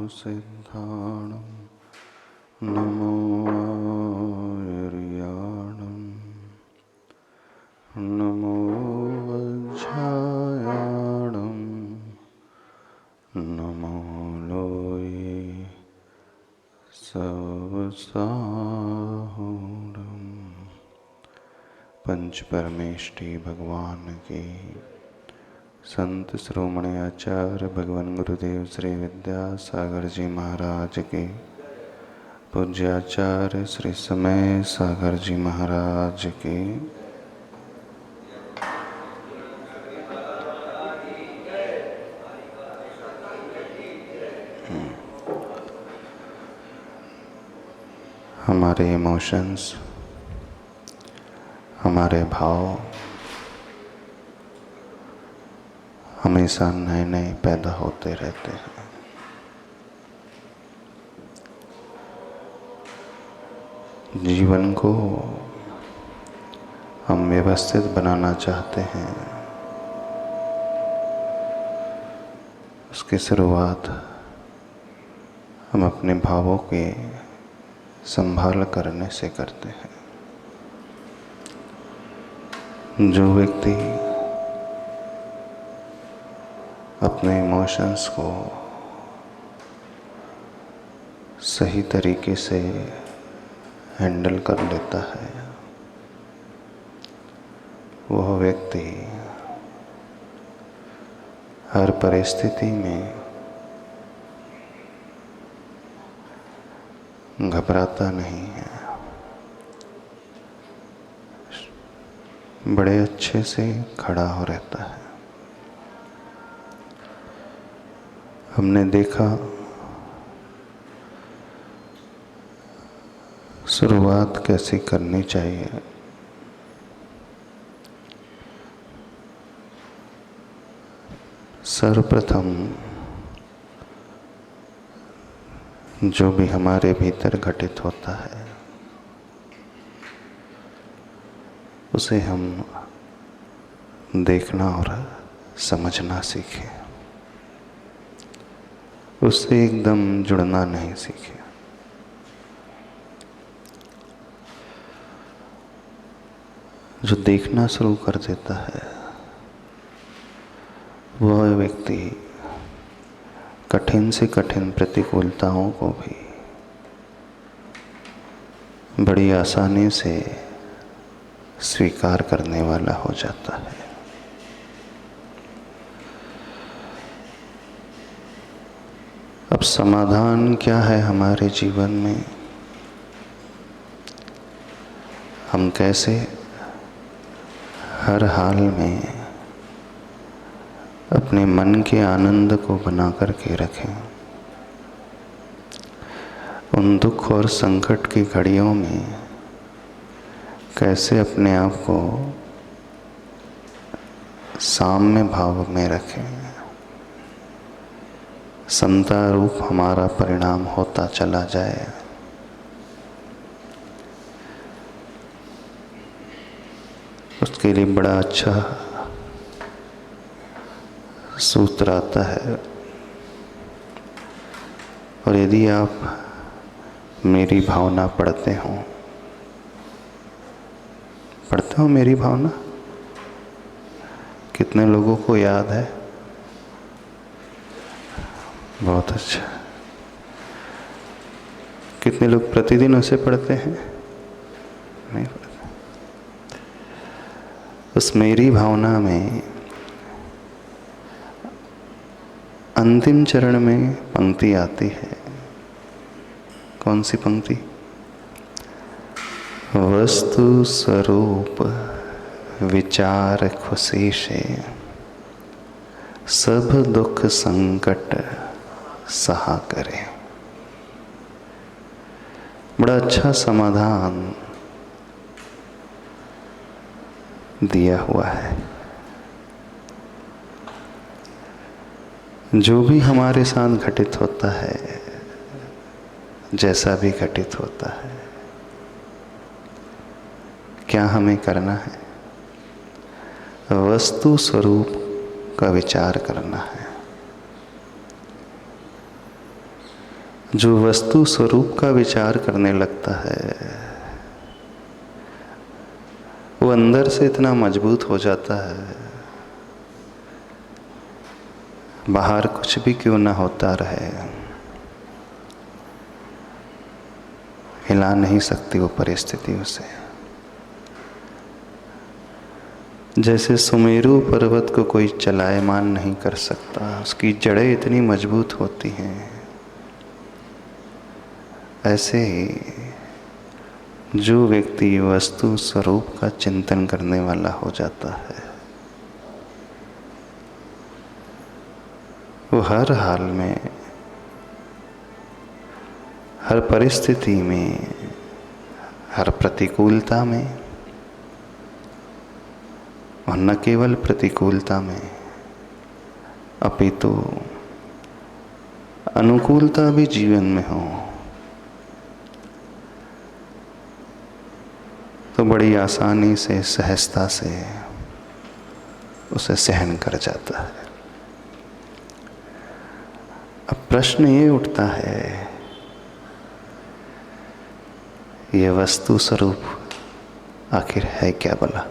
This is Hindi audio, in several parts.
सिद्धाणं नमो आर्याणं नमो वज्रायाणं नमो लोये सवसाहुरं। पंच परमेष्टि भगवान की, संत श्रोमणी आचार्य भगवान गुरुदेव श्री विद्यासागर जी महाराज के, पूज्य आचार्य श्री समय सागर जी महाराज के। हमारे इमोशंस, हमारे भाव हमेशा नए नए पैदा होते रहते हैं। जीवन को हम व्यवस्थित बनाना चाहते हैं। उसकी शुरुआत हम अपने भावों के संभाल करने से करते हैं। जो व्यक्ति अपने इमोशंस को सही तरीके से हैंडल कर लेता है, वह व्यक्ति हर परिस्थिति में घबराता नहीं है, बड़े अच्छे से खड़ा हो रहता है। हमने देखा शुरुआत कैसी करनी चाहिए। सर्वप्रथम जो भी हमारे भीतर घटित होता है, उसे हम देखना और समझना सीखें। उससे एकदम जुड़ना नहीं सीखे। जो देखना शुरू कर देता है, वह व्यक्ति कठिन से कठिन प्रतिकूलताओं को भी बड़ी आसानी से स्वीकार करने वाला हो जाता है। अब समाधान क्या है हमारे जीवन में? हम कैसे हर हाल में अपने मन के आनंद को बना करके रखें? उन दुख और संकट की घड़ियों में कैसे अपने आप को साम्य भाव में रखें? समता रूप हमारा परिणाम होता चला जाए। उसके लिए बड़ा अच्छा सूत्र आता है। और यदि आप मेरी भावना पढ़ते हो मेरी भावना, कितने लोगों को याद है? बहुत अच्छा। कितने लोग प्रतिदिन उसे पढ़ते हैं? नहीं पढ़ते। उस मेरी भावना में अंतिम चरण में पंक्ति आती है। कौन सी पंक्ति? वस्तु स्वरूप विचार खुशी से सब दुख संकट सहा करे। बड़ा अच्छा समाधान दिया हुआ है। जो भी हमारे साथ घटित होता है, जैसा भी घटित होता है, क्या हमें करना है? वस्तु स्वरूप का विचार करना है। जो वस्तु स्वरूप का विचार करने लगता है वो अंदर से इतना मजबूत हो जाता है, बाहर कुछ भी क्यों ना होता रहे, हिला नहीं सकती वो परिस्थिति उसे। जैसे सुमेरु पर्वत को कोई चलायमान नहीं कर सकता, उसकी जड़ें इतनी मजबूत होती हैं, ऐसे ही जो व्यक्ति वस्तु स्वरूप का चिंतन करने वाला हो जाता है वो हर हाल में, हर परिस्थिति में, हर प्रतिकूलता में, और न केवल प्रतिकूलता में अपितु अनुकूलता भी जीवन में हो तो बड़ी आसानी से, सहजता से उसे सहन कर जाता है। अब प्रश्न ये उठता है, ये वस्तु स्वरूप आखिर है क्या भला?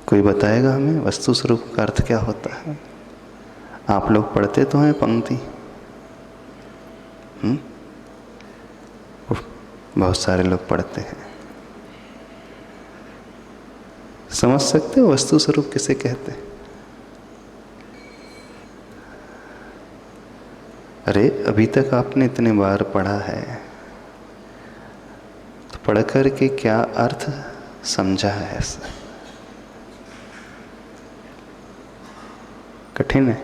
कोई बताएगा हमें वस्तु स्वरूप का अर्थ क्या होता है? आप लोग पढ़ते तो हैं पंक्ति, बहुत सारे लोग पढ़ते हैं। समझ सकते हो वस्तु स्वरूप किसे कहते हैं? अरे अभी तक आपने इतने बार पढ़ा है तो पढ़ कर के क्या अर्थ समझा है? ऐसा कठिन है,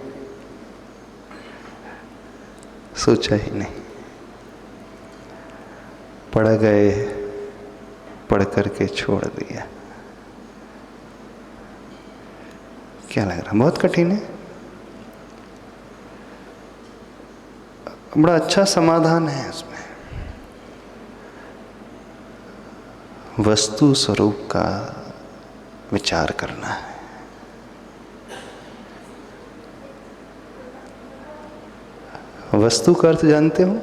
सोचा ही नहीं, पढ़ गए, पढ़ करके छोड़ दिया। क्या लग रहा? बहुत कठिन है। बड़ा अच्छा समाधान है इसमें। वस्तु स्वरूप का विचार करना है। वस्तु का अर्थ जानते हो?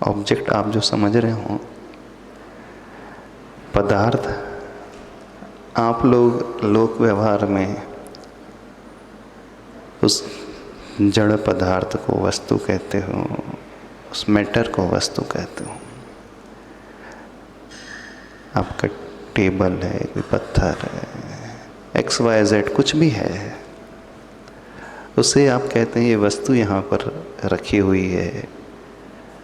ऑब्जेक्ट आप जो समझ रहे हो, पदार्थ। आप लोग लोक व्यवहार में उस जड़ पदार्थ को वस्तु कहते हो, उस मैटर को वस्तु कहते हो। आपका टेबल है, कोई पत्थर है, XYZ कुछ भी है, उसे आप कहते हैं ये वस्तु यहाँ पर रखी हुई है,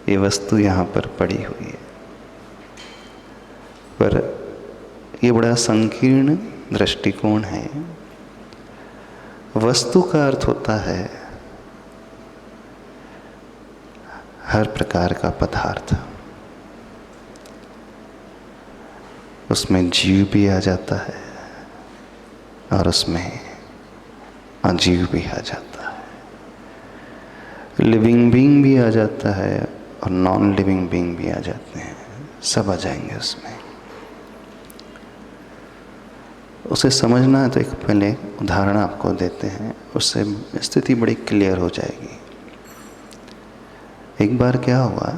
ये वस्तु यहाँ पर पड़ी हुई है। पर ये बड़ा संकीर्ण दृष्टिकोण है। वस्तु का अर्थ होता है हर प्रकार का पदार्थ। उसमें जीव भी आ जाता है और उसमें अजीव भी आ जाता है, लिविंग बीइंग भी आ जाता है और नॉन लिविंग बीइंग भी आ जाते हैं, सब आ जाएंगे उसमें। उसे समझना है तो एक पहले उदाहरण आपको देते हैं, उससे स्थिति बड़ी क्लियर हो जाएगी। एक बार क्या हुआ,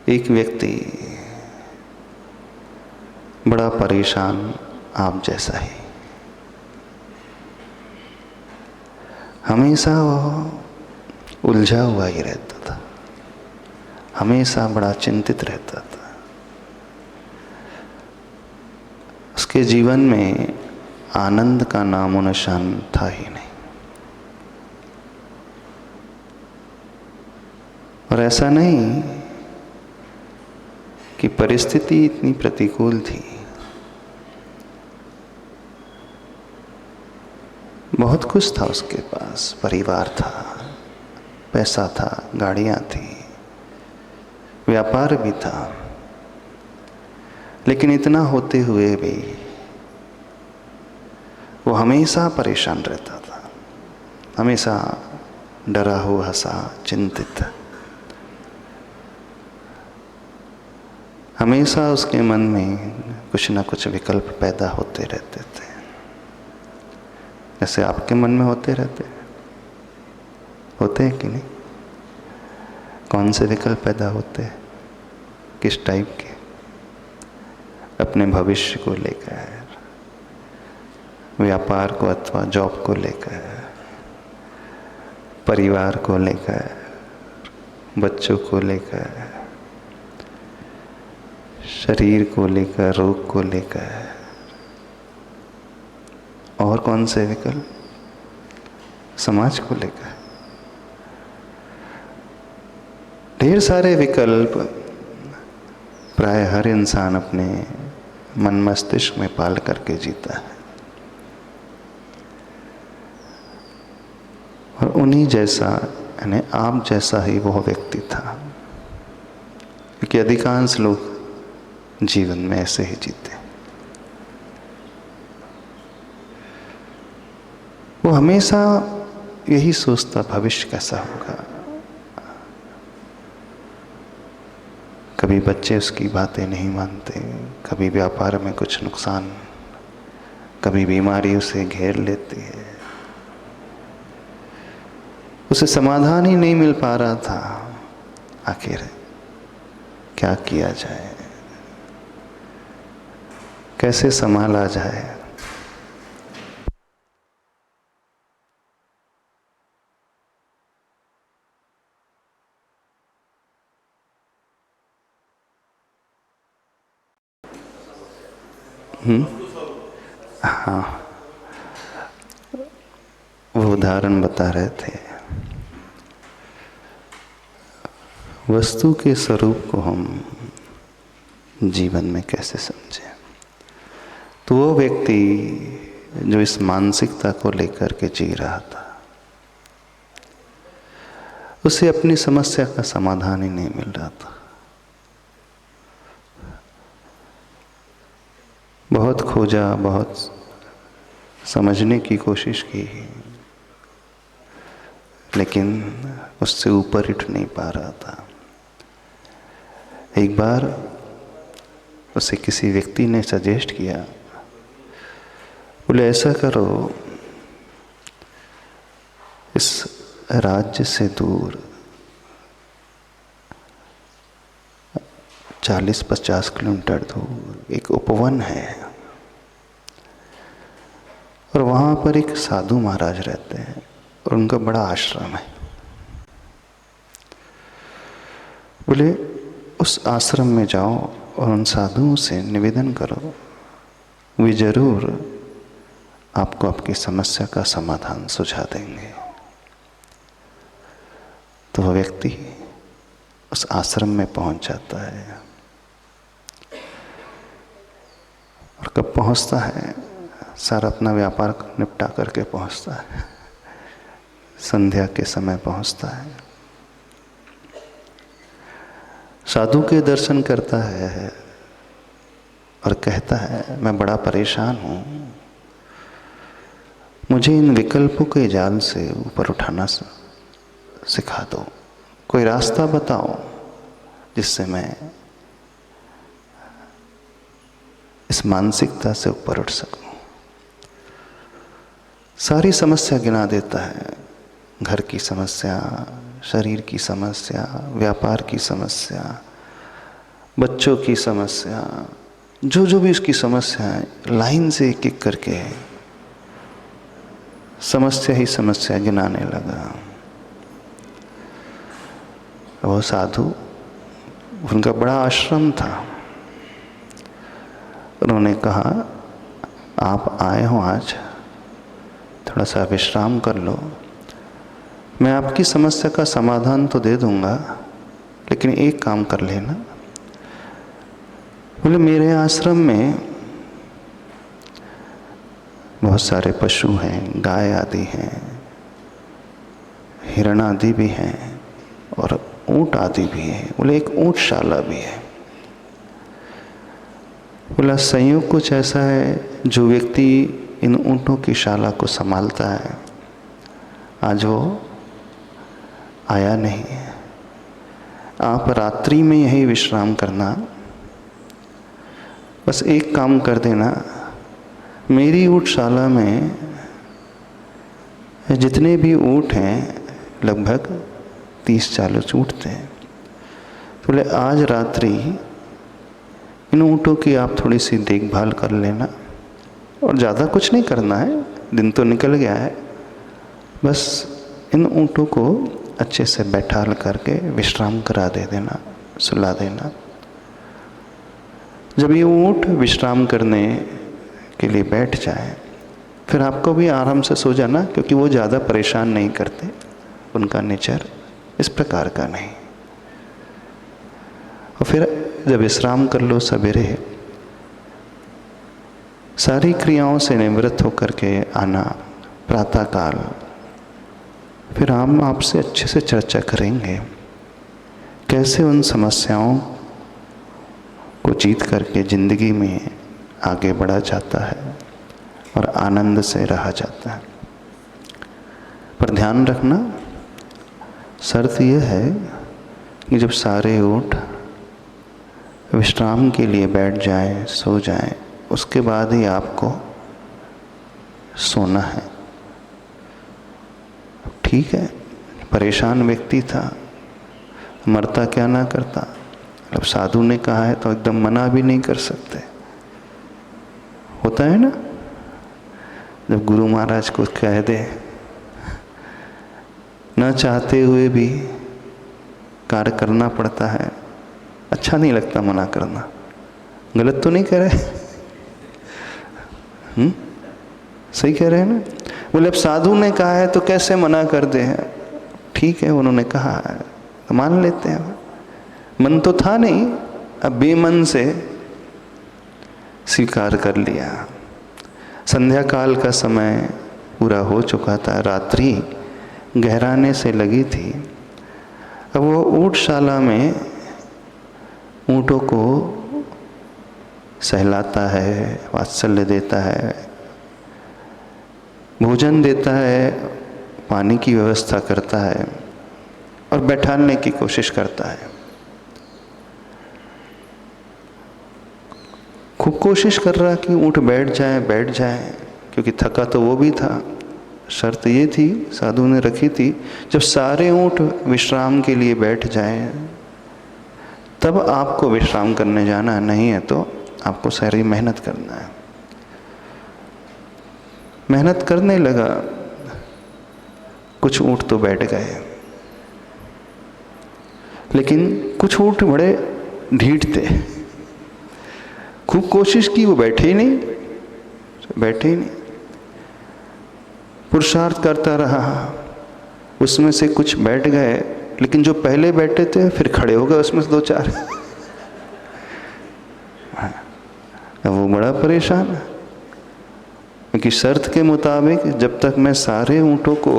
एक व्यक्ति बड़ा परेशान, आप जैसा ही, हमेशा वो उलझा हुआ ही रहता था, हमेशा बड़ा चिंतित रहता था। उसके जीवन में आनंद का नामो निशान था ही नहीं। और ऐसा नहीं कि परिस्थिति इतनी प्रतिकूल थी, बहुत कुछ था उसके पास, परिवार था, पैसा था, गाड़ियां थी, व्यापार भी था, लेकिन इतना होते हुए भी वो हमेशा परेशान रहता था, हमेशा डरा हुआ सा, चिंतित। हमेशा उसके मन में कुछ न कुछ विकल्प पैदा होते रहते थे। जैसे आपके मन में होते रहते हैं, होते हैं कि नहीं? कौन से विकल्प पैदा होते हैं, किस टाइप के? अपने भविष्य को लेकर, व्यापार को अथवा जॉब को लेकर, परिवार को लेकर, बच्चों को लेकर, शरीर को लेकर, रोग को लेकर, और कौन से विकल्प? समाज को लेकर ढेर सारे विकल्प प्राय हर इंसान अपने मन मस्तिष्क में पाल करके जीता है। और उन्हीं जैसा, यानी आप जैसा ही वह व्यक्ति था, क्योंकि अधिकांश लोग जीवन में ऐसे ही जीते। वो हमेशा यही सोचता भविष्य कैसा होगा। कभी बच्चे उसकी बातें नहीं मानते, कभी व्यापार में कुछ नुकसान, कभी बीमारी उसे घेर लेती है, उसे समाधान ही नहीं मिल पा रहा था। आखिर क्या किया जाए, कैसे संभाला जाए? हाँ, वो उदाहरण बता रहे थे, वस्तु के स्वरूप को हम जीवन में कैसे समझें। तो वो व्यक्ति जो इस मानसिकता को लेकर के जी रहा था, उसे अपनी समस्या का समाधान ही नहीं मिल रहा था। बहुत खोजा, बहुत समझने की कोशिश की, लेकिन उससे ऊपर उठ नहीं पा रहा था। एक बार उसे किसी व्यक्ति ने सजेस्ट किया, बोले ऐसा करो, इस राज्य से दूर 40-50 किलोमीटर दूर एक उपवन है, और वहाँ पर एक साधु महाराज रहते हैं और उनका बड़ा आश्रम है। बोले उस आश्रम में जाओ और उन साधुओं से निवेदन करो, वे जरूर आपको आपकी समस्या का समाधान सुझा देंगे। तो वह व्यक्ति उस आश्रम में पहुंच जाता है, और कब पहुंचता है, सारा अपना व्यापार निपटा करके पहुंचता है, संध्या के समय पहुंचता है। साधु के दर्शन करता है और कहता है, मैं बड़ा परेशान हूँ, मुझे इन विकल्पों के जाल से ऊपर उठाना सिखा दो, कोई रास्ता बताओ जिससे मैं इस मानसिकता से ऊपर उठ सकूं। सारी समस्या गिना देता है, घर की समस्या, शरीर की समस्या, व्यापार की समस्या, बच्चों की समस्या, जो जो भी उसकी समस्या है, लाइन से एक एक करके समस्या ही समस्या गिनाने लगा। वो साधु, उनका बड़ा आश्रम था, उन्होंने कहा आप आए हो आज, थोड़ा सा विश्राम कर लो, मैं आपकी समस्या का समाधान तो दे दूंगा, लेकिन एक काम कर लेना। बोले मेरे आश्रम में बहुत सारे पशु हैं, गाय आदि हैं, हिरण आदि भी हैं और ऊंट आदि भी है। बोले एक ऊंटशाला भी है। बोला संयोग कुछ ऐसा है, जो व्यक्ति इन ऊँटों की शाला को संभालता है, आज वो आया नहीं है। आप रात्रि में यही विश्राम करना, बस एक काम कर देना, मेरी ऊँटशाला में जितने भी ऊँट हैं लगभग 30-40 ऊँट थे। तो बोले आज रात्रि इन ऊँटों की आप थोड़ी सी देखभाल कर लेना, और ज़्यादा कुछ नहीं करना है, दिन तो निकल गया है, बस इन ऊँटों को अच्छे से बैठाल करके विश्राम करा दे देना, सुला देना। जब ये ऊँट विश्राम करने के लिए बैठ जाए फिर आपको भी आराम से सो जाना, क्योंकि वो ज़्यादा परेशान नहीं करते, उनका नेचर इस प्रकार का नहीं। और फिर जब विश्राम कर लो सवेरे, सारी क्रियाओं से निवृत्त होकर के आना प्रातःकाल, फिर हम आपसे अच्छे से चर्चा करेंगे कैसे उन समस्याओं को जीत करके जिंदगी में आगे बढ़ा जाता है और आनंद से रहा जाता है। पर ध्यान रखना, शर्त यह है कि जब सारे ऊँट विश्राम के लिए बैठ जाएं, सो जाएं, उसके बाद ही आपको सोना है। ठीक है, परेशान व्यक्ति था, मरता क्या ना करता। अब साधु ने कहा है तो एकदम मना भी नहीं कर सकते। होता है ना, जब गुरु महाराज को कह दे, न चाहते हुए भी कार्य करना पड़ता है, अच्छा नहीं लगता मना करना। गलत तो नहीं कह रहे? सही कह रहे हैं ना? बोले अब साधु ने कहा है तो कैसे मना कर दे हैं। ठीक है, उन्होंने कहा है तो मान लेते हैं। मन तो था नहीं, अब बेमन से स्वीकार कर लिया। संध्या काल का समय पूरा हो चुका था, रात्रि गहराने से लगी थी। अब वो ऊँटशाला में ऊँटों को सहलाता है, वात्सल्य देता है, भोजन देता है, पानी की व्यवस्था करता है और बैठाने की कोशिश करता है। खूब कोशिश कर रहा कि ऊँट बैठ जाए, क्योंकि थका तो वो भी था। शर्त ये थी, साधु ने रखी थी, जब सारे ऊँट विश्राम के लिए बैठ जाएं तब आपको विश्राम करने जाना है, नहीं है तो आपको सारी मेहनत करना है। मेहनत करने लगा, कुछ ऊँट तो बैठ गए, लेकिन कुछ ऊँट बड़े ढीठ थे। खूब कोशिश की, वो बैठे ही नहीं। पुरुषार्थ करता रहा, उसमें से कुछ बैठ गए, लेकिन जो पहले बैठे थे फिर खड़े हो गए उसमें से 2-4। अब वो बड़ा परेशान है, क्योंकि शर्त के मुताबिक जब तक मैं सारे ऊँटों को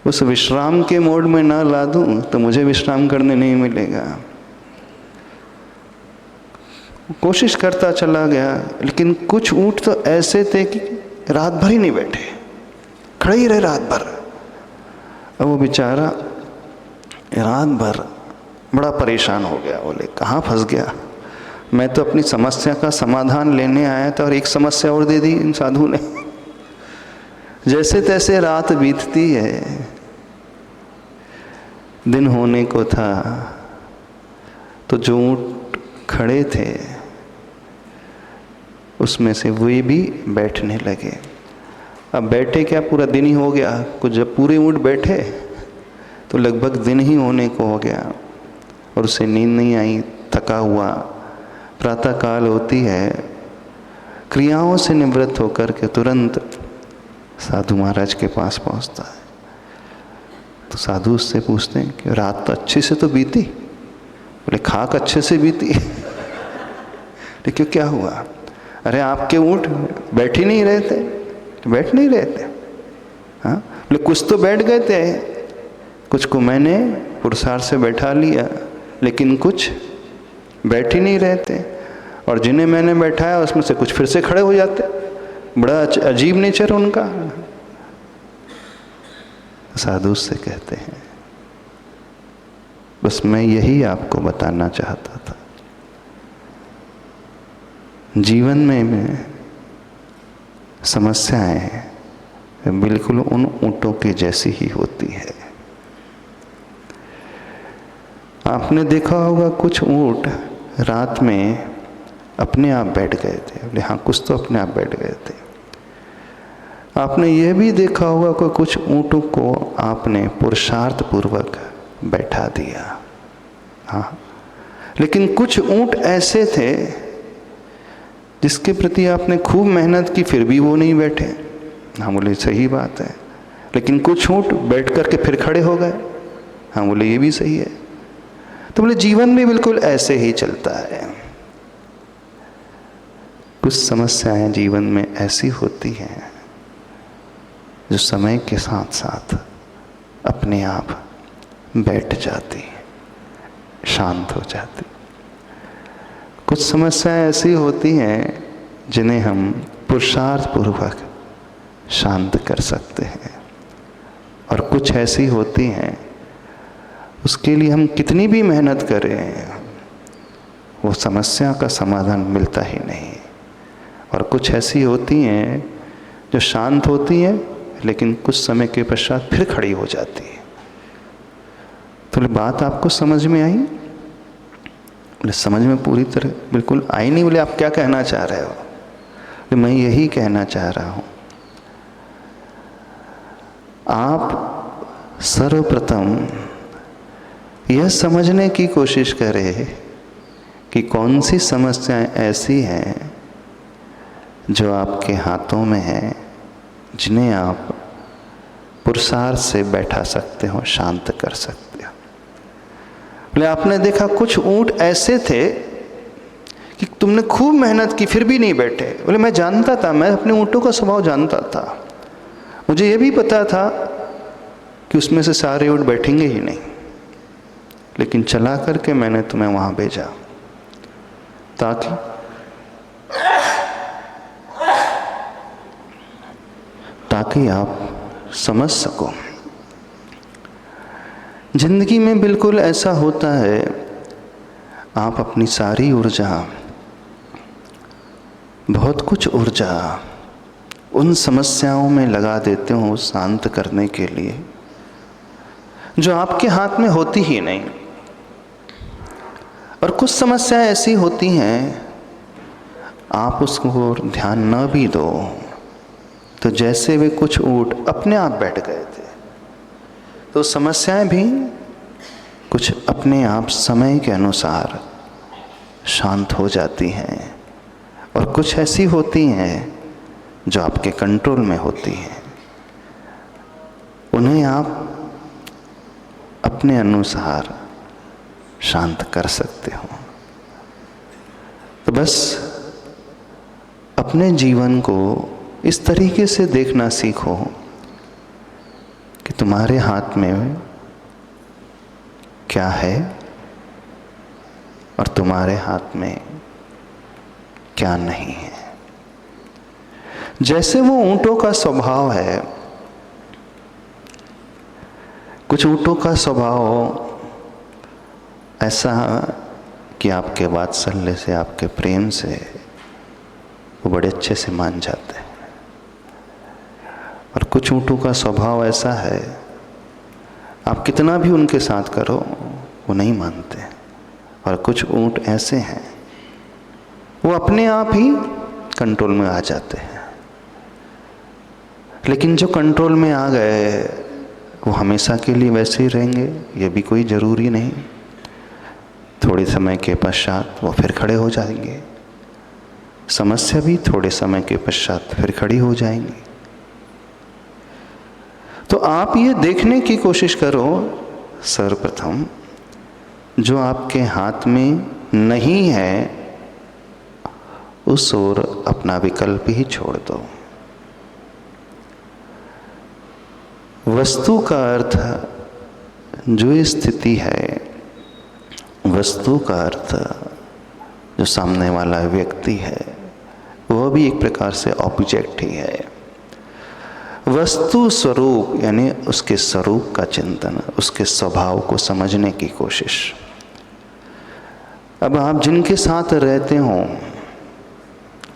उस विश्राम के मोड में ना ला दूं तो मुझे विश्राम करने नहीं मिलेगा। कोशिश करता चला गया, लेकिन कुछ ऊँट तो ऐसे थे कि रात भर ही नहीं बैठे, खड़े ही रहे रात भर। अब वो बेचारा रात भर बड़ा परेशान हो गया। बोले कहाँ फंस गया, मैं तो अपनी समस्या का समाधान लेने आया था और एक समस्या और दे दी इन साधु ने। जैसे तैसे रात बीतती है, दिन होने को था तो जो ऊँट खड़े थे उसमें से वे भी बैठने लगे। अब बैठे क्या, पूरा दिन ही हो गया। कुछ जब पूरे ऊँट बैठे तो लगभग दिन ही होने को हो गया और उसे नींद नहीं आई, थका हुआ। प्रातःकाल होती है, क्रियाओं से निवृत्त होकर के तुरंत साधु महाराज के पास पहुंचता है। तो साधु उससे पूछते हैं कि रात तो अच्छे से तो बीती। बोले खाक अच्छे से बीती। लेकिन क्या हुआ? अरे आपके ऊँट बैठ ही नहीं रहे थे, बैठ नहीं रहे थे। हाँ, बोले कुछ तो बैठ गए थे, कुछ को मैंने पुरुषार्थ से बैठा लिया, लेकिन कुछ बैठ ही नहीं रहे थे, और जिन्हें मैंने बैठाया उसमें से कुछ फिर से खड़े हो जाते। बड़ा अजीब नेचर उनका। साधु से कहते हैं बस मैं यही आपको बताना चाहता था, जीवन में समस्याएं बिल्कुल उन ऊँटों के जैसी ही होती है। आपने देखा होगा कुछ ऊँट रात में अपने आप बैठ गए थे, बोले हाँ कुछ तो अपने आप बैठ गए थे। आपने यह भी देखा होगा कि कुछ ऊँटों को आपने पुरुषार्थ पूर्वक बैठा दिया, हाँ, लेकिन कुछ ऊँट ऐसे थे जिसके प्रति आपने खूब मेहनत की फिर भी वो नहीं बैठे। हाँ बोले सही बात है, लेकिन कुछ ऊँट बैठ करके फिर खड़े हो गए। हाँ बोले ये भी सही है। तो बोले जीवन में बिल्कुल ऐसे ही चलता है। कुछ समस्याएं जीवन में ऐसी होती हैं जो समय के साथ साथ अपने आप बैठ जाती, शांत हो जाती। कुछ समस्याएं ऐसी होती हैं जिन्हें हम पुरुषार्थ पूर्वक शांत कर सकते हैं, और कुछ ऐसी होती हैं उसके लिए हम कितनी भी मेहनत करें वो समस्या का समाधान मिलता ही नहीं। और कुछ ऐसी होती हैं जो शांत होती हैं लेकिन कुछ समय के पश्चात फिर खड़ी हो जाती है। तो बात आपको समझ में आई? बोले समझ में पूरी तरह बिल्कुल आई नहीं। बोले आप क्या कहना चाह रहे हो? बोले मैं यही कहना चाह रहा हूँ, आप सर्वप्रथम यह समझने की कोशिश करें कि कौन सी समस्याएं ऐसी हैं जो आपके हाथों में हैं, जिन्हें आप पुरुषार्थ से बैठा सकते हो, शांत कर सकते हो। बोले आपने देखा कुछ ऊँट ऐसे थे कि तुमने खूब मेहनत की फिर भी नहीं बैठे। बोले मैं जानता था, मैं अपने ऊँटों का स्वभाव जानता था, मुझे ये भी पता था कि उसमें से सारे ऊँट बैठेंगे ही नहीं, लेकिन चला करके मैंने तुम्हें वहाँ भेजा ताकि आप समझ सको। जिंदगी में बिल्कुल ऐसा होता है, आप अपनी सारी ऊर्जा, बहुत कुछ ऊर्जा उन समस्याओं में लगा देते हो शांत करने के लिए जो आपके हाथ में होती ही नहीं। और कुछ समस्याएं ऐसी होती हैं आप उसको ध्यान न भी दो तो जैसे वे कुछ ऊँट अपने आप बैठ गए थे, तो समस्याएं भी कुछ अपने आप समय के अनुसार शांत हो जाती हैं। और कुछ ऐसी होती हैं जो आपके कंट्रोल में होती हैं, उन्हें आप अपने अनुसार शांत कर सकते हो। तो बस अपने जीवन को इस तरीके से देखना सीखो कि तुम्हारे हाथ में क्या है और तुम्हारे हाथ में क्या नहीं है। जैसे वो ऊँटों का स्वभाव है, कुछ ऊँटों का स्वभाव ऐसा कि आपके वात्सल्य से, आपके प्रेम से वो बड़े अच्छे से मान जाते हैं, और कुछ ऊँटों का स्वभाव ऐसा है आप कितना भी उनके साथ करो वो नहीं मानते। और कुछ ऊँट ऐसे हैं वो अपने आप ही कंट्रोल में आ जाते हैं, लेकिन जो कंट्रोल में आ गए वो हमेशा के लिए वैसे ही रहेंगे ये भी कोई ज़रूरी नहीं। थोड़े समय के पश्चात वो फिर खड़े हो जाएंगे, समस्या भी थोड़े समय के पश्चात फिर खड़ी हो जाएंगी। तो आप ये देखने की कोशिश करो सर्वप्रथम जो आपके हाथ में नहीं है उस ओर अपना विकल्प ही छोड़ दो। वस्तु का अर्थ जो स्थिति है, वस्तु का अर्थ जो सामने वाला व्यक्ति है, वह भी एक प्रकार से ऑब्जेक्ट ही है। वस्तु स्वरूप यानी उसके स्वरूप का चिंतन, उसके स्वभाव को समझने की कोशिश। अब आप जिनके साथ रहते हो,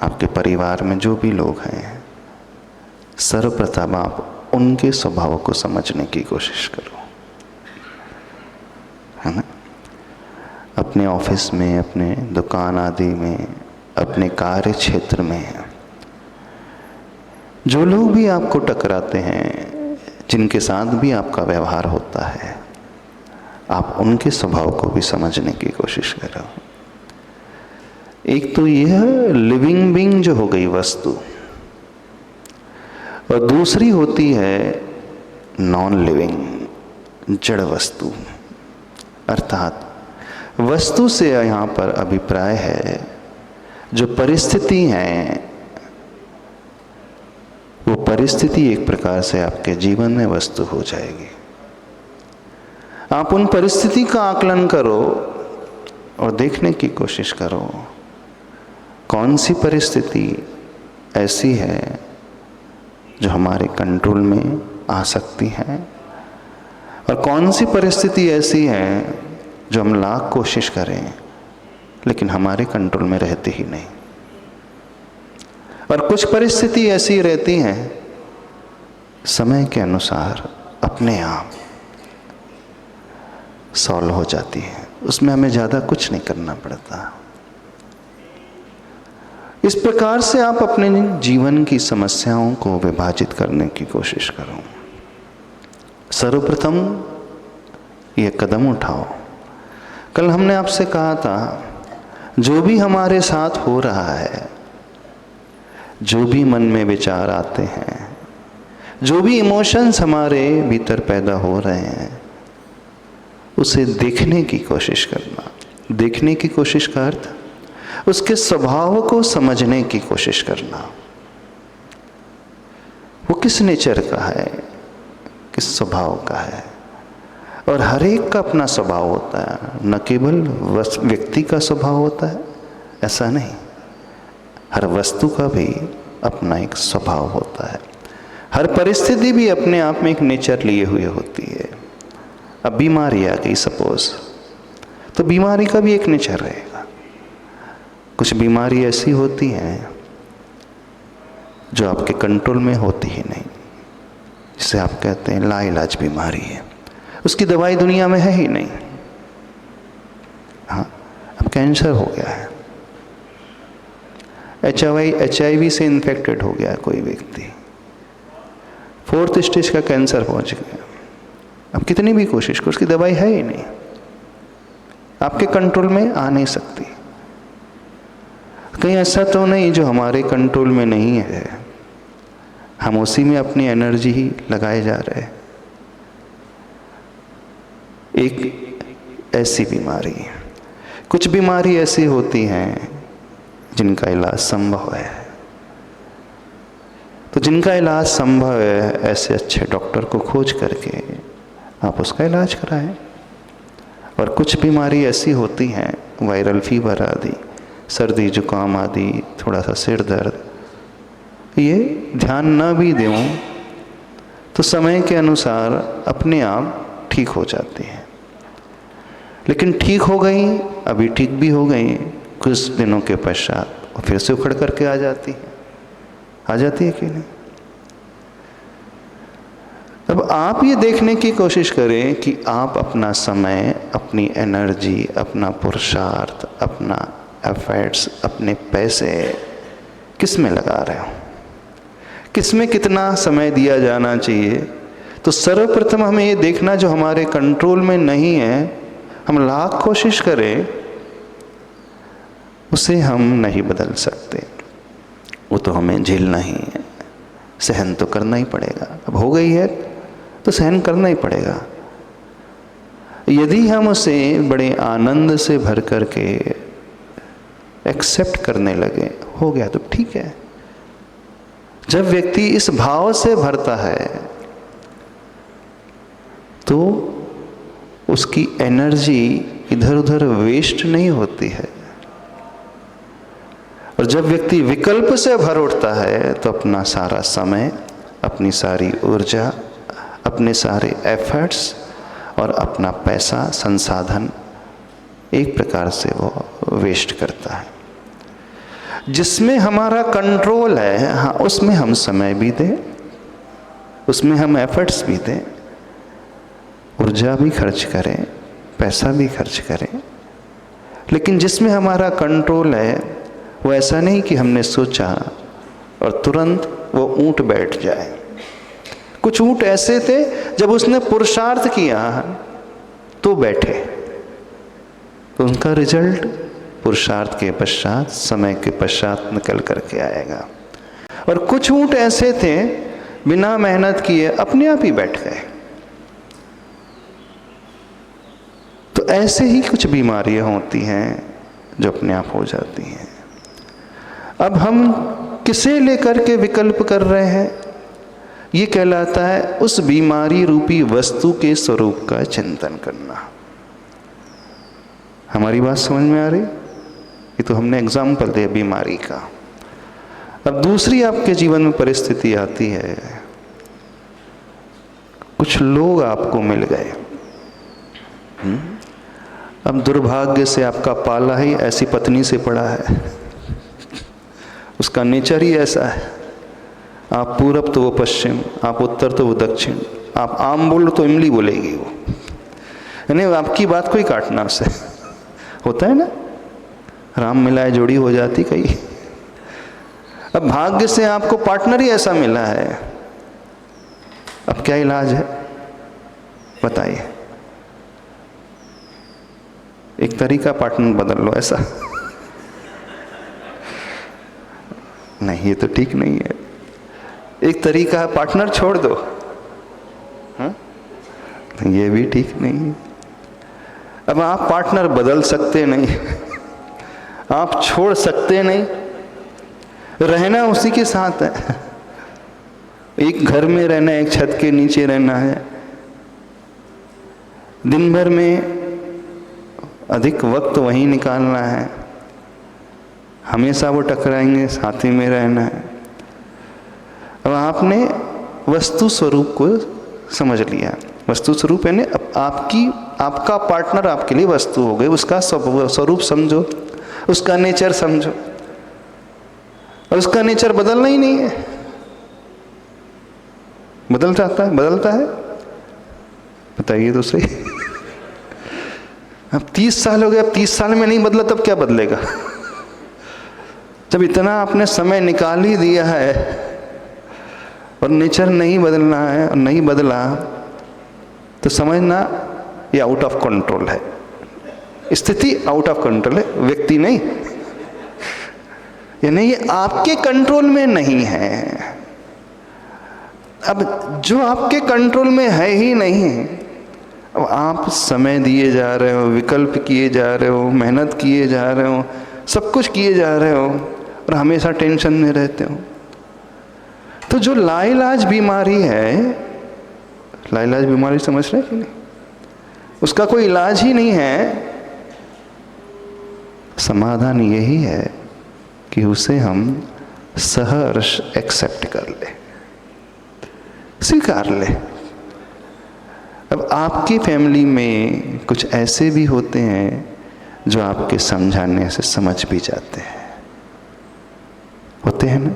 आपके परिवार में जो भी लोग हैं, सर्वप्रथम आप उनके स्वभाव को समझने की कोशिश करो, है ना। अपने ऑफिस में, अपने दुकान आदि में, अपने कार्य क्षेत्र में जो लोग भी आपको टकराते हैं, जिनके साथ भी आपका व्यवहार होता है, आप उनके स्वभाव को भी समझने की कोशिश करो। एक तो यह लिविंग बीइंग जो हो गई वस्तु, और दूसरी होती है नॉन लिविंग जड़ वस्तु। अर्थात वस्तु से यहाँ पर अभिप्राय है जो परिस्थिति है, वो परिस्थिति एक प्रकार से आपके जीवन में वस्तु हो जाएगी। आप उन परिस्थिति का आकलन करो और देखने की कोशिश करो कौन सी परिस्थिति ऐसी है जो हमारे कंट्रोल में आ सकती है, और कौन सी परिस्थिति ऐसी है जो हम लाख कोशिश करें लेकिन हमारे कंट्रोल में रहती ही नहीं। और कुछ परिस्थिति ऐसी रहती हैं समय के अनुसार अपने आप सॉल्व हो जाती है, उसमें हमें ज़्यादा कुछ नहीं करना पड़ता। इस प्रकार से आप अपने जीवन की समस्याओं को विभाजित करने की कोशिश करो। सर्वप्रथम ये कदम उठाओ। कल हमने आपसे कहा था, जो भी हमारे साथ हो रहा है, जो भी मन में विचार आते हैं, जो भी इमोशंस हमारे भीतर पैदा हो रहे हैं, उसे देखने की कोशिश करना। देखने की कोशिश का अर्थ उसके स्वभाव को समझने की कोशिश करना। वो किस नेचर का है, किस स्वभाव का है। और हर एक का अपना स्वभाव होता है, न केवल व्यक्ति का स्वभाव होता है, ऐसा नहीं, हर वस्तु का भी अपना एक स्वभाव होता है। हर परिस्थिति भी अपने आप में एक नेचर लिए हुए होती है। अब बीमारी आ गई सपोज, तो बीमारी का भी एक नेचर रहेगा। कुछ बीमारी ऐसी होती हैं जो आपके कंट्रोल में होती ही नहीं, जिसे आप कहते हैं लाइलाज बीमारी है, उसकी दवाई दुनिया में है ही नहीं। हाँ, अब कैंसर हो गया है, HIV से इन्फेक्टेड हो गया है कोई व्यक्ति, 4th स्टेज का कैंसर पहुंच गया। अब कितनी भी कोशिश करो, उसकी दवाई है ही नहीं, आपके कंट्रोल में आ नहीं सकती। कहीं ऐसा तो नहीं जो हमारे कंट्रोल में नहीं है, हम उसी में अपनी एनर्जी ही लगाए जा रहे हैं। एक ऐसी बीमारी, कुछ बीमारी ऐसी होती हैं जिनका इलाज संभव है, तो जिनका इलाज संभव है ऐसे अच्छे डॉक्टर को खोज करके आप उसका इलाज कराएं। और कुछ बीमारी ऐसी होती हैं, वायरल फीवर आदि, सर्दी जुकाम आदि, थोड़ा सा सिर दर्द, ये ध्यान न भी दूं तो समय के अनुसार अपने आप ठीक हो जाती है। लेकिन ठीक हो गई, अभी ठीक भी हो गई, कुछ दिनों के पश्चात फिर से उखड़ करके आ जाती है कि नहीं। अब आप ये देखने की कोशिश करें कि आप अपना समय, अपनी एनर्जी, अपना पुरुषार्थ, अपना एफर्ट्स, अपने पैसे किस में लगा रहे हो, किस में कितना समय दिया जाना चाहिए। तो सर्वप्रथम हमें ये देखना जो हमारे कंट्रोल में नहीं है, हम लाख कोशिश करें उसे हम नहीं बदल सकते, वो तो हमें झेलना ही है, सहन तो करना ही पड़ेगा। अब हो गई है तो सहन करना ही पड़ेगा। यदि हम उसे बड़े आनंद से भर करके एक्सेप्ट करने लगे, हो गया तो ठीक है। जब व्यक्ति इस भाव से भरता है तो उसकी एनर्जी इधर उधर वेस्ट नहीं होती है। और जब व्यक्ति विकल्प से भर उठता है तो अपना सारा समय, अपनी सारी ऊर्जा, अपने सारे एफर्ट्स और अपना पैसा, संसाधन एक प्रकार से वो वेस्ट करता है। जिसमें हमारा कंट्रोल है, हाँ, उसमें हम समय भी दें, उसमें हम एफर्ट्स भी दें, ऊर्जा भी खर्च करें, पैसा भी खर्च करें, लेकिन जिसमें हमारा कंट्रोल है वो ऐसा नहीं कि हमने सोचा और तुरंत वो ऊंट बैठ जाए। कुछ ऊंट ऐसे थे जब उसने पुरुषार्थ किया तो बैठे, तो उनका रिजल्ट पुरुषार्थ के पश्चात, समय के पश्चात निकल करके आएगा। और कुछ ऊंट ऐसे थे बिना मेहनत किए अपने आप ही बैठ गए। तो ऐसे ही कुछ बीमारियां होती हैं जो अपने आप हो जाती हैं। अब हम किसे लेकर के विकल्प कर रहे हैं, ये कहलाता है उस बीमारी रूपी वस्तु के स्वरूप का चिंतन करना। हमारी बात समझ में आ रही? ये तो हमने एग्जाम्पल दिया बीमारी का। अब दूसरी आपके जीवन में परिस्थिति आती है, कुछ लोग आपको मिल गए। अब दुर्भाग्य से आपका पाला ही ऐसी पत्नी से पड़ा है, उसका नेचर ही ऐसा है, आप पूरब तो वो पश्चिम, आप उत्तर तो वो दक्षिण, आप आम बोलो तो इमली बोलेगी वो, यानी आपकी बात को ही काटना उसे। होता है ना, राम मिलाए जोड़ी हो जाती कई। अब भाग्य से आपको पार्टनर ही ऐसा मिला है, अब क्या इलाज है बताइए? एक तरीका पार्टनर बदल लो, ऐसा नहीं, ये तो ठीक नहीं है। एक तरीका है पार्टनर छोड़ दो, हाँ? ये भी ठीक नहीं है। अब आप पार्टनर बदल सकते नहीं, आप छोड़ सकते नहीं, रहना उसी के साथ है। एक घर में रहना, एक छत के नीचे रहना है, दिन भर में अधिक वक्त वहीं निकालना है, हमेशा वो टकराएंगे, साथी में रहना है। अब आपने वस्तु स्वरूप को समझ लिया। वस्तु स्वरूप यानी आपका पार्टनर आपके लिए वस्तु हो गई, उसका स्वरूप समझो, उसका नेचर समझो, और उसका नेचर बदलना ही नहीं है। बदल जाता है, बदलता है? बताइए तो सही। अब 30 साल हो गए, अब 30 साल में नहीं बदला तब क्या बदलेगा? जब इतना आपने समय निकाल ही दिया है और नेचर नहीं बदलना है और नहीं बदला, तो समझना ये आउट ऑफ कंट्रोल है। स्थिति आउट ऑफ कंट्रोल है, व्यक्ति नहीं, यानी ये आपके कंट्रोल में नहीं है। अब जो आपके कंट्रोल में है ही नहीं, अब आप समय दिए जा रहे हो, विकल्प किए जा रहे हो, मेहनत किए जा रहे हो, सब कुछ किए जा रहे हो और हमेशा टेंशन में रहते हो। तो जो लाइलाज बीमारी है, लाइलाज बीमारी समझ रहे कि नहीं, उसका कोई इलाज ही नहीं है। समाधान यही है कि उसे हम सहर्ष एक्सेप्ट कर ले, स्वीकार ले। अब आपकी फैमिली में कुछ ऐसे भी होते हैं जो आपके समझाने से समझ भी जाते हैं, होते हैं ना।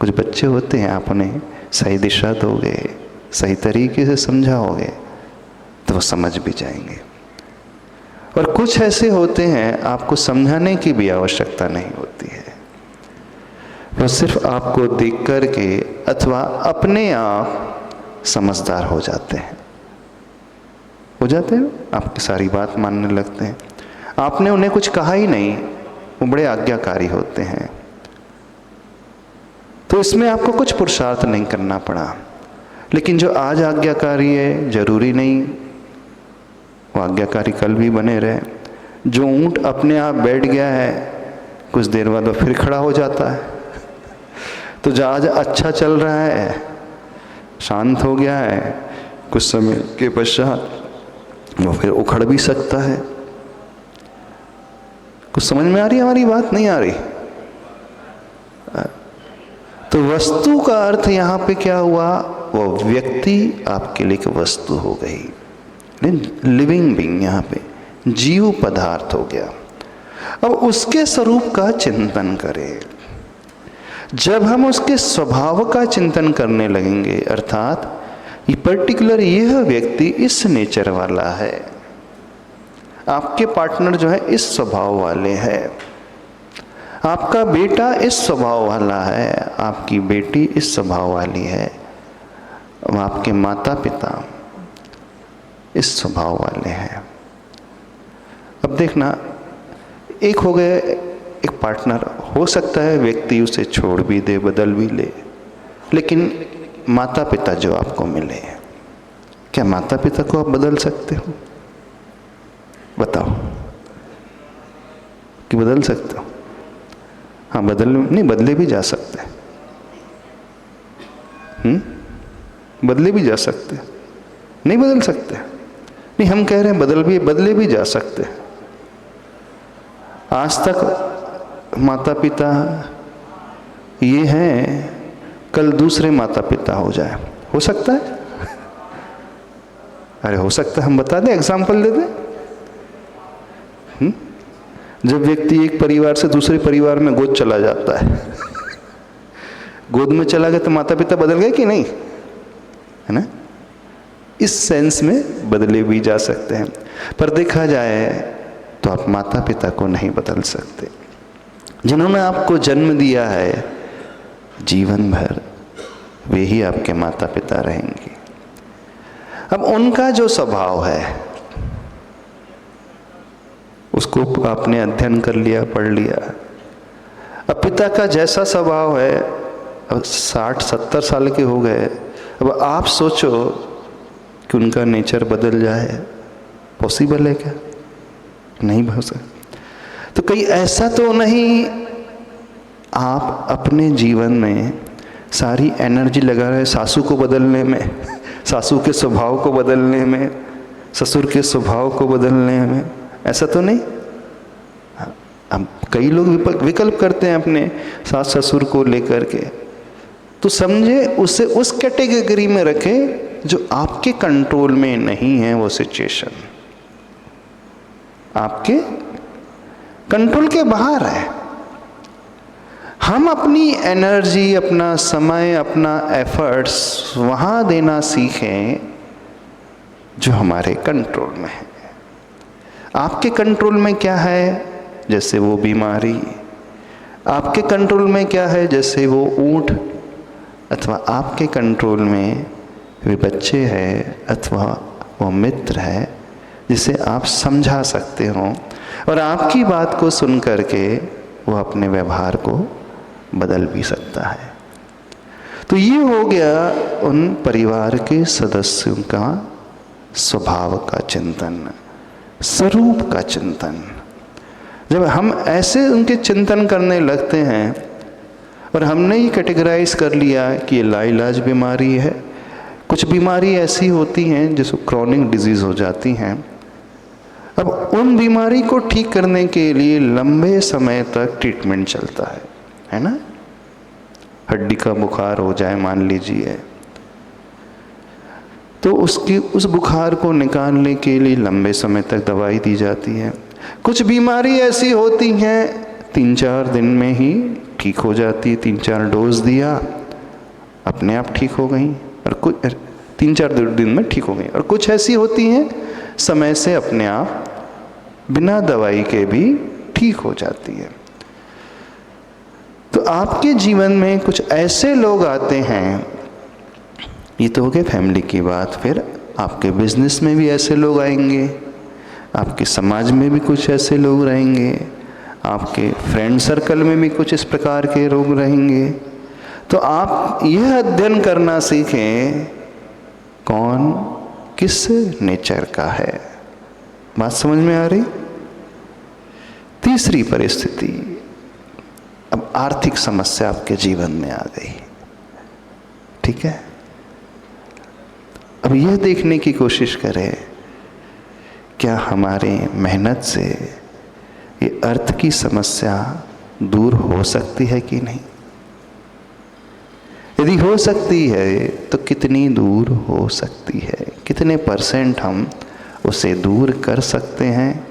कुछ बच्चे होते हैं, आप उन्हें सही दिशा दोगे, सही तरीके से समझाओगे तो वो समझ भी जाएंगे। और कुछ ऐसे होते हैं आपको समझाने की भी आवश्यकता नहीं होती है, वो सिर्फ आपको देख कर के अथवा अपने आप समझदार हो जाते हैं, आपकी सारी बात मानने लगते हैं। आपने उन्हें कुछ कहा ही नहीं, वो बड़े आज्ञाकारी होते हैं। तो इसमें आपको कुछ पुरुषार्थ नहीं करना पड़ा। लेकिन जो आज आज्ञाकारी है, जरूरी नहीं वो आज्ञाकारी कल भी बने रहे। जो ऊंट अपने आप बैठ गया है, कुछ देर बाद वो फिर खड़ा हो जाता है। तो जहाज अच्छा चल रहा है, शांत हो गया है, कुछ समय के पश्चात वो फिर उखड़ भी सकता है। कुछ समझ में आ रही है हमारी बात? नहीं आ रही? तो वस्तु का अर्थ यहाँ पे क्या हुआ? वो व्यक्ति आपके लिए एक वस्तु हो गई, लिविंग बीइंग, यहाँ पे जीव पदार्थ हो गया। अब उसके स्वरूप का चिंतन करें। जब हम उसके स्वभाव का चिंतन करने लगेंगे, अर्थात ये पर्टिकुलर यह व्यक्ति इस नेचर वाला है, आपके पार्टनर जो है इस स्वभाव वाले हैं, आपका बेटा इस स्वभाव वाला है, आपकी बेटी इस स्वभाव वाली है, आपके माता पिता इस स्वभाव वाले हैं। अब देखना, एक हो गए एक पार्टनर, हो सकता है व्यक्ति उसे छोड़ भी दे, बदल भी ले, लेकिन माता पिता जो आपको मिले, क्या माता पिता को आप बदल सकते हो? बताओ कि बदल सकते हो? हाँ, बदले भी जा सकते हैं। बदले भी जा सकते हैं, नहीं बदल सकते? नहीं, हम कह रहे हैं बदले भी जा सकते हैं। आज तक माता पिता ये हैं, कल दूसरे माता पिता हो जाए, हो सकता है? अरे हो सकता है, हम बता दें, एग्जाम्पल दे दें। जब व्यक्ति एक परिवार से दूसरे परिवार में गोद चला जाता है, गोद में चला गया तो माता पिता बदल गए कि नहीं, है ना? इस सेंस में बदले भी जा सकते हैं, पर देखा जाए तो आप माता पिता को नहीं बदल सकते। जिन्होंने आपको जन्म दिया है, जीवन भर वे ही आपके माता पिता रहेंगे। अब उनका जो स्वभाव है उसको आपने अध्ययन कर लिया, पढ़ लिया। अब पिता का जैसा स्वभाव है, अब 60-70 साल के हो गए, अब आप सोचो कि उनका नेचर बदल जाए, पॉसिबल है क्या? नहीं हो सकता। तो कहीं ऐसा तो नहीं आप अपने जीवन में सारी एनर्जी लगा रहे सासू को बदलने में, सासू के स्वभाव को बदलने में, ससुर के स्वभाव को बदलने में, ऐसा तो नहीं। अब कई लोग विकल्प करते हैं अपने सास ससुर को लेकर के, तो समझे उसे उस कैटेगरी में रखें जो आपके कंट्रोल में नहीं है। वो सिचुएशन आपके कंट्रोल के बाहर है। हम अपनी एनर्जी, अपना समय, अपना एफर्ट्स वहाँ देना सीखें जो हमारे कंट्रोल में है। आपके कंट्रोल में क्या है? जैसे वो बीमारी। आपके कंट्रोल में क्या है? जैसे वो ऊंट। अथवा आपके कंट्रोल में वे बच्चे हैं, अथवा वो मित्र है जिसे आप समझा सकते हो और आपकी बात को सुन करके वो अपने व्यवहार को बदल भी सकता है। तो ये हो गया उन परिवार के सदस्यों का स्वभाव का चिंतन, स्वरूप का चिंतन। जब हम ऐसे उनके चिंतन करने लगते हैं और हमने ये कैटेगराइज कर लिया कि ये लाइलाज बीमारी है, कुछ बीमारी ऐसी होती हैं जिसको क्रॉनिक डिजीज हो जाती हैं। अब उन बीमारी को ठीक करने के लिए लंबे समय तक ट्रीटमेंट चलता है ना? हड्डी का बुखार हो जाए मान लीजिए, तो उस बुखार को निकालने के लिए लंबे समय तक दवाई दी जाती है। कुछ बीमारी ऐसी होती हैं 3-4 दिन में ही ठीक हो जाती है, 3-4 डोज दिया अपने आप ठीक हो गई, और कुछ 3-4 दिन में ठीक हो गई। और कुछ ऐसी होती हैं समय से अपने आप बिना दवाई के भी ठीक हो जाती है। तो आपके जीवन में कुछ ऐसे लोग आते हैं, ये तो हो गए फैमिली की बात, फिर आपके बिजनेस में भी ऐसे लोग आएंगे, आपके समाज में भी कुछ ऐसे लोग रहेंगे, आपके फ्रेंड सर्कल में भी कुछ इस प्रकार के लोग रहेंगे। तो आप यह अध्ययन करना सीखें कौन किस नेचर का है। बात समझ में आ रही? तीसरी परिस्थिति, अब आर्थिक समस्या आपके जीवन में आ गई, ठीक है? अब यह देखने की कोशिश करें क्या हमारे मेहनत से ये अर्थ की समस्या दूर हो सकती है कि नहीं। यदि हो सकती है तो कितनी दूर हो सकती है, कितने % हम उसे दूर कर सकते हैं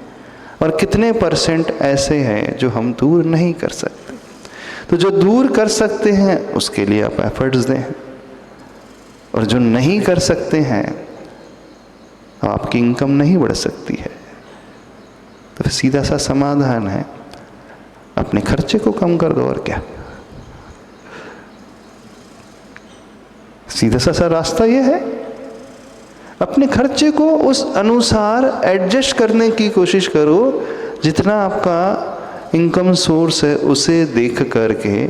और कितने % ऐसे हैं जो हम दूर नहीं कर सकते। तो तो जो दूर कर सकते हैं उसके लिए आप एफर्ट्स दें, और जो नहीं कर सकते हैं, आपकी इनकम नहीं बढ़ सकती है, तो सीधा सा समाधान है, अपने खर्चे को कम कर दो। और क्या, सीधा सा रास्ता यह है, अपने खर्चे को उस अनुसार एडजस्ट करने की कोशिश करो, जितना आपका इनकम सोर्स है उसे देख करके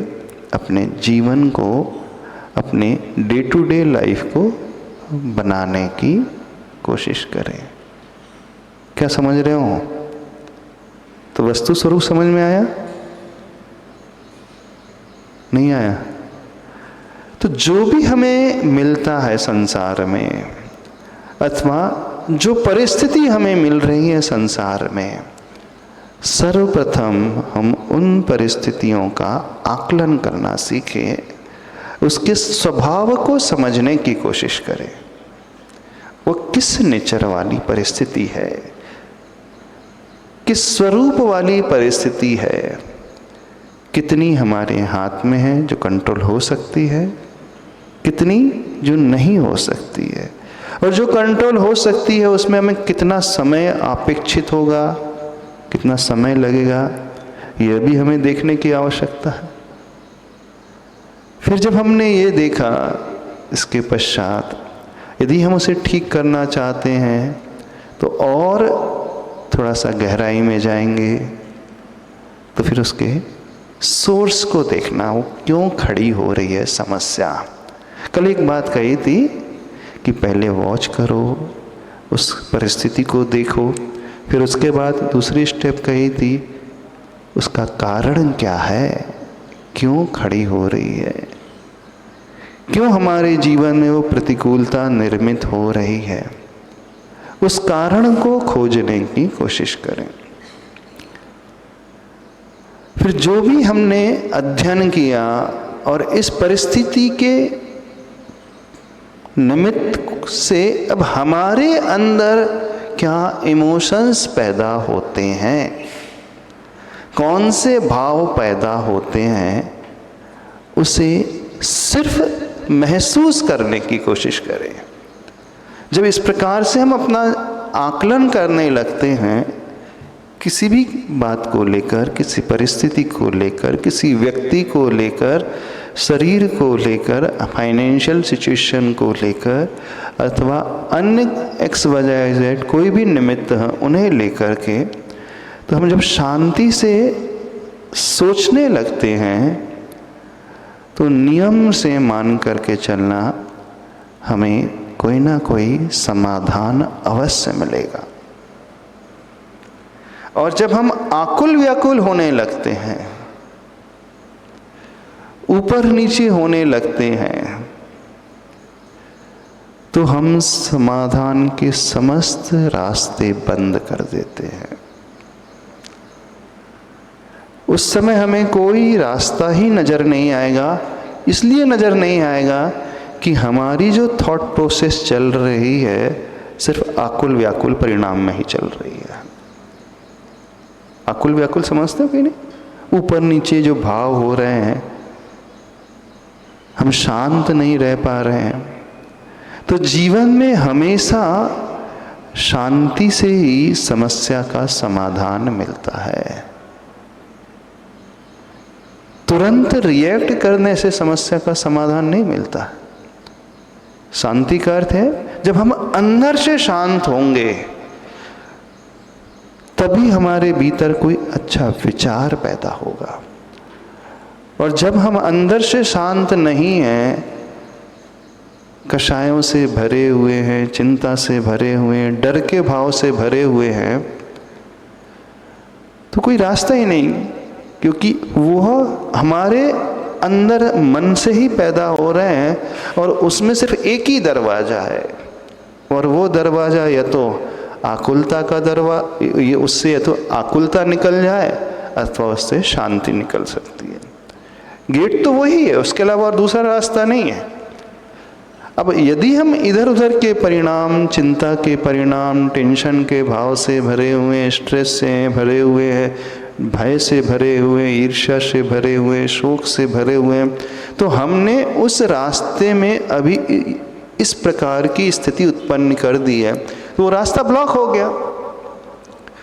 अपने जीवन को, अपने डे टू डे लाइफ को बनाने की कोशिश करें। क्या समझ रहे हो? तो वस्तु स्वरूप समझ में आया? नहीं आया? तो जो भी हमें मिलता है संसार में, अथवा जो परिस्थिति हमें मिल रही है संसार में, सर्वप्रथम हम उन परिस्थितियों का आकलन करना सीखें, उसके स्वभाव को समझने की कोशिश करें। वो किस नेचर वाली परिस्थिति है, किस स्वरूप वाली परिस्थिति है, कितनी हमारे हाथ में है जो कंट्रोल हो सकती है, कितनी जो नहीं हो सकती है, और जो कंट्रोल हो सकती है उसमें हमें कितना समय अपेक्षित होगा, कितना समय लगेगा, यह भी हमें देखने की आवश्यकता है। फिर जब हमने ये देखा, इसके पश्चात यदि हम उसे ठीक करना चाहते हैं तो और थोड़ा सा गहराई में जाएंगे, तो फिर उसके सोर्स को देखना, वो क्यों खड़ी हो रही है समस्या। कल एक बात कही थी कि पहले वॉच करो, उस परिस्थिति को देखो, फिर उसके बाद दूसरी स्टेप कही थी उसका कारण क्या है, क्यों खड़ी हो रही है, क्यों हमारे जीवन में वो प्रतिकूलता निर्मित हो रही है, उस कारण को खोजने की कोशिश करें। फिर जो भी हमने अध्ययन किया और इस परिस्थिति के निमित्त से अब हमारे अंदर क्या इमोशंस पैदा होते हैं, कौन से भाव पैदा होते हैं, उसे सिर्फ महसूस करने की कोशिश करें। जब इस प्रकार से हम अपना आकलन करने लगते हैं, किसी भी बात को लेकर, किसी परिस्थिति को लेकर, किसी व्यक्ति को लेकर, शरीर को लेकर, फाइनेंशियल सिचुएशन को लेकर, अथवा अन्य XYZ कोई भी निमित्त है उन्हें लेकर के, तो हम जब शांति से सोचने लगते हैं तो नियम से मान करके चलना, हमें कोई ना कोई समाधान अवश्य मिलेगा। और जब हम आकुल व्याकुल होने लगते हैं, ऊपर नीचे होने लगते हैं, तो हम समाधान के समस्त रास्ते बंद कर देते हैं। उस समय हमें कोई रास्ता ही नज़र नहीं आएगा। इसलिए नज़र नहीं आएगा कि हमारी जो थॉट प्रोसेस चल रही है सिर्फ आकुल व्याकुल परिणाम में ही चल रही है। आकुल व्याकुल समझते हो कि नहीं? ऊपर नीचे जो भाव हो रहे हैं, हम शांत नहीं रह पा रहे हैं। तो जीवन में हमेशा शांति से ही समस्या का समाधान मिलता है। तुरंत रिएक्ट करने से समस्या का समाधान नहीं मिलता। शांति का अर्थ है जब हम अंदर से शांत होंगे तभी हमारे भीतर कोई अच्छा विचार पैदा होगा। और जब हम अंदर से शांत नहीं हैं, कषायों से भरे हुए हैं, चिंता से भरे हुए हैं, डर के भाव से भरे हुए हैं, तो कोई रास्ता ही नहीं, क्योंकि वह हमारे अंदर मन से ही पैदा हो रहे हैं और उसमें सिर्फ एक ही दरवाजा है, और वो दरवाजा या तो आकुलता का दरवाजा, ये उससे या तो आकुलता निकल जाए अथवा उससे शांति निकल सकती है। गेट तो वही है, उसके अलावा और दूसरा रास्ता नहीं है। अब यदि हम इधर उधर के परिणाम, चिंता के परिणाम, टेंशन के भाव से भरे हुए, स्ट्रेस से भरे हुए हैं, भय से भरे हुए, ईर्ष्या से भरे हुए, शोक से भरे हुए, तो हमने उस रास्ते में अभी इस प्रकार की स्थिति उत्पन्न कर दी है, तो वो रास्ता ब्लॉक हो गया।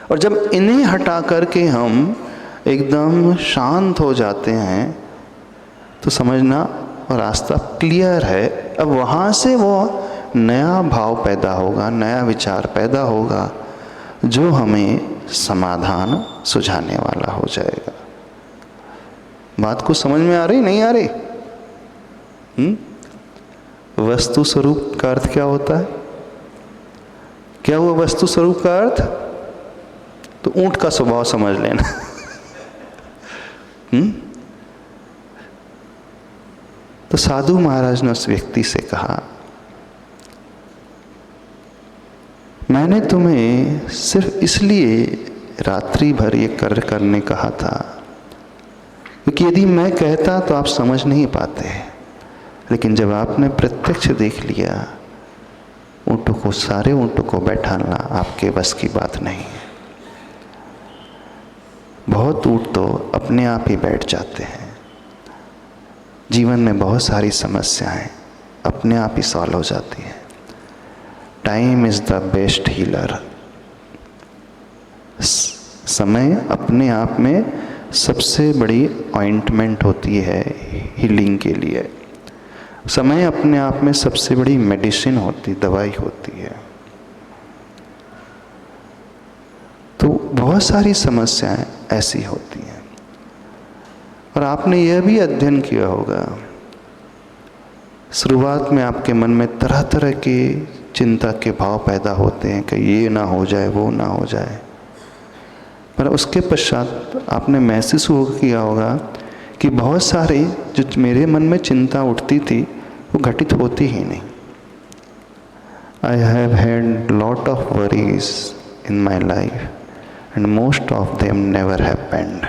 और जब इन्हें हटा करके हम एकदम शांत हो जाते हैं तो समझना रास्ता क्लियर है। अब वहाँ से वो नया भाव पैदा होगा, नया विचार पैदा होगा, जो हमें समाधान सुझाने वाला हो जाएगा। बात को समझ में आ रही नहीं आ रही? वस्तु स्वरूप का अर्थ क्या होता है? क्या हुआ वस्तु स्वरूप का अर्थ? तो ऊंट का स्वभाव समझ लेना। तो साधु महाराज ने उस व्यक्ति से कहा, मैंने तुम्हें सिर्फ इसलिए रात्रि भर ये कार्य करने कहा था क्योंकि यदि मैं कहता तो आप समझ नहीं पाते, लेकिन जब आपने प्रत्यक्ष देख लिया, ऊँटों को, सारे ऊँटों को बैठाना आपके बस की बात नहीं है। बहुत ऊँट तो अपने आप ही बैठ जाते हैं। जीवन में बहुत सारी समस्याएं अपने आप ही सॉल्व हो जाती हैं। Time is the best healer. समय अपने आप में सबसे बड़ी ऑइंटमेंट होती है हीलिंग के लिए। समय अपने आप में सबसे बड़ी मेडिसिन होती, दवाई होती है। तो बहुत सारी समस्याएं ऐसी होती हैं। और आपने यह भी अध्ययन किया होगा, शुरुआत में आपके मन में तरह तरह के चिंता के भाव पैदा होते हैं कि ये ना हो जाए, वो ना हो जाए, पर उसके पश्चात आपने महसूस किया होगा कि बहुत सारी जो मेरे मन में चिंता उठती थी वो घटित होती ही नहीं। I have had lot of worries in my life and most of them never happened.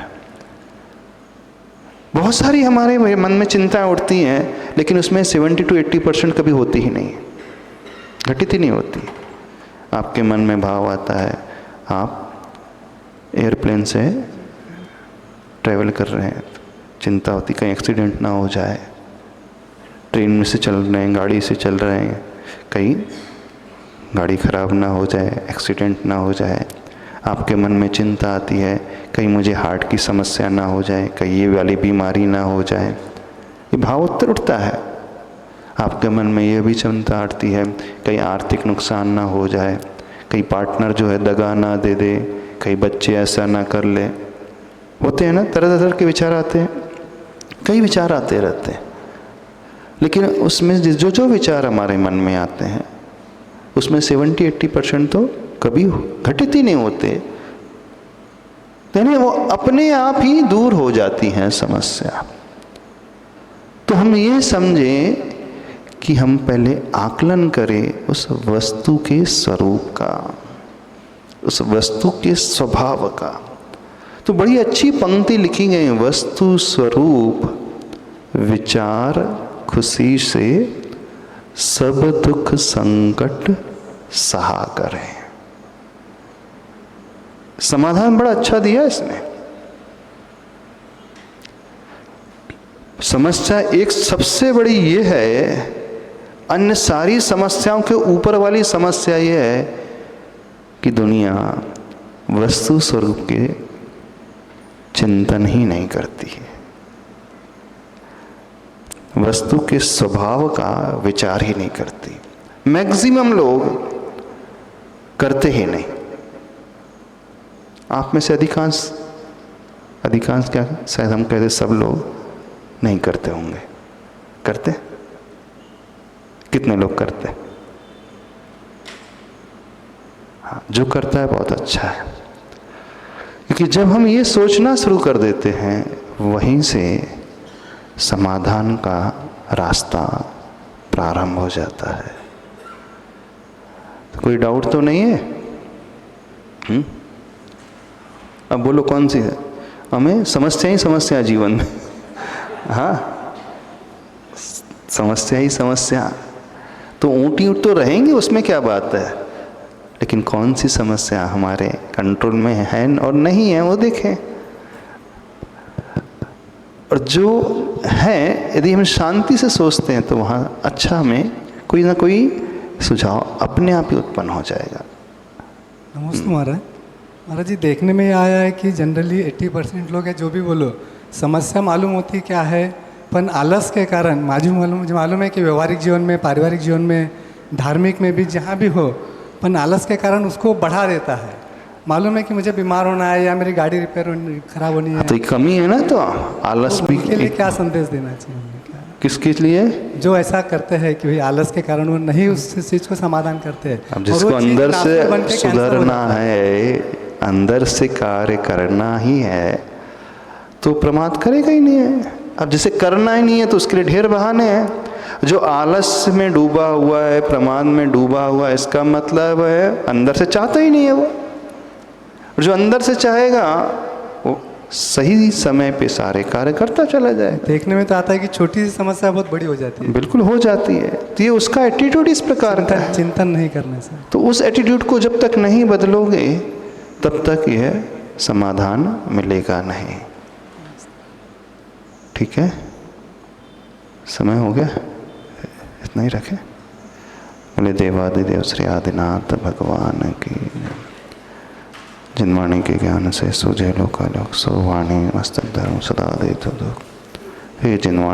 बहुत सारी हमारे मन में चिंताएं उठती हैं, लेकिन उसमें 70 to 80% कभी होती ही नहीं, घटित ही नहीं होती। आपके मन में भाव आता है, आप एयरप्लेन से ट्रैवल कर रहे हैं, चिंता होती कहीं एक्सीडेंट ना हो जाए, ट्रेन में से चल रहे हैं, गाड़ी से चल रहे हैं, कहीं गाड़ी खराब ना हो जाए, एक्सीडेंट ना हो जाए। आपके मन में चिंता आती है, कहीं मुझे हार्ट की समस्या ना हो जाए, कहीं ये वाली बीमारी ना हो जाए। ये भाव उत्तर उठता है। आपके मन में ये भी चिंता आती है, कहीं आर्थिक नुकसान ना हो जाए, कहीं पार्टनर जो है दगा ना दे दे, कहीं बच्चे ऐसा ना कर ले। होते हैं ना, तरह तरह के विचार आते हैं, कई विचार आते रहते हैं। लेकिन उसमें जो जो विचार हमारे मन में आते हैं उसमें 70-80% तो कभी घटित ही नहीं होते, यानी वो अपने आप ही दूर हो जाती हैं समस्या। तो हम ये समझें कि हम पहले आकलन करें उस वस्तु के स्वरूप का, उस वस्तु के स्वभाव का। तो बड़ी अच्छी पंक्ति लिखी गई, वस्तु स्वरूप विचार खुशी से सब दुख संकट सहा करें। समाधान बड़ा अच्छा दिया इसने। समस्या एक सबसे बड़ी ये है, अन्य सारी समस्याओं के ऊपर वाली समस्या ये है कि दुनिया वस्तु स्वरूप के चिंतन ही नहीं करती है, वस्तु के स्वभाव का विचार ही नहीं करती। मैक्सिमम लोग करते ही नहीं। आप में से अधिकांश क्या, शायद हम कहते सब लोग नहीं करते होंगे। करते? कितने लोग करते? हाँ, जो करता है बहुत अच्छा है, क्योंकि जब हम ये सोचना शुरू कर देते हैं, वहीं से समाधान का रास्ता प्रारंभ हो जाता है। तो कोई डाउट तो नहीं है? अब बोलो कौन सी है? हमें समस्या ही समस्या जीवन में। हाँ, समस्या ही समस्या। तो ऊँटी तो रहेंगे, उसमें क्या बात है, लेकिन कौन सी समस्या हमारे कंट्रोल में है और नहीं है वो देखें। जो है, यदि हम शांति से सोचते हैं तो वहाँ अच्छा हमें कोई ना कोई सुझाव अपने आप ही उत्पन्न हो जाएगा। नमस्ते महाराज। महाराज जी, देखने में आया है कि जनरली 80% लोग हैं, जो भी बोलो, समस्या मालूम होती क्या है, पर आलस के कारण मालूम है कि व्यवहारिक जीवन में, पारिवारिक जीवन में, धार्मिक में भी, जहाँ भी हो, पर आलस के कारण उसको बढ़ा देता है। मालूम है कि मुझे बीमार होना है या मेरी गाड़ी खराब होनी है, तो ये कमी है ना, तो आलस तो भी उनके लिए क्या संदेश देना चाहिए हमें? क्या किसके लिए? जो ऐसा करते हैं कि भाई आलस के कारण वो नहीं उस चीज़ को समाधान करते हैं। अब जिसको अंदर से सुधरना है, अंदर से कार्य करना ही है, तो प्रमाद करेगा ही नहीं है। अब जिसे करना ही नहीं है तो उसके लिए ढेर बहाने हैं। जो आलस में डूबा हुआ है, प्रमाद में डूबा हुआ है, इसका मतलब है अंदर से चाहता ही नहीं है वो। और जो अंदर से चाहेगा वो सही समय पे सारे कार्य करता चला जाए। देखने में तो आता है कि छोटी सी समस्या बहुत बड़ी हो जाती है। बिल्कुल हो जाती है। तो ये उसका एटीट्यूड इस प्रकार का है। चिंतन नहीं करने से। तो उस एटीट्यूड को जब तक नहीं बदलोगे तब तक यह समाधान मिलेगा नहीं। ठीक है, समय हो गया, इतना ही रखें। बोले देवादिदेव श्री आदिनाथ भगवान की। जिनवाणी के ज्ञान से सूझे लोकालोक, सो वाणी मस्तक धर्म सदा देत दुख। हे जिनवाणी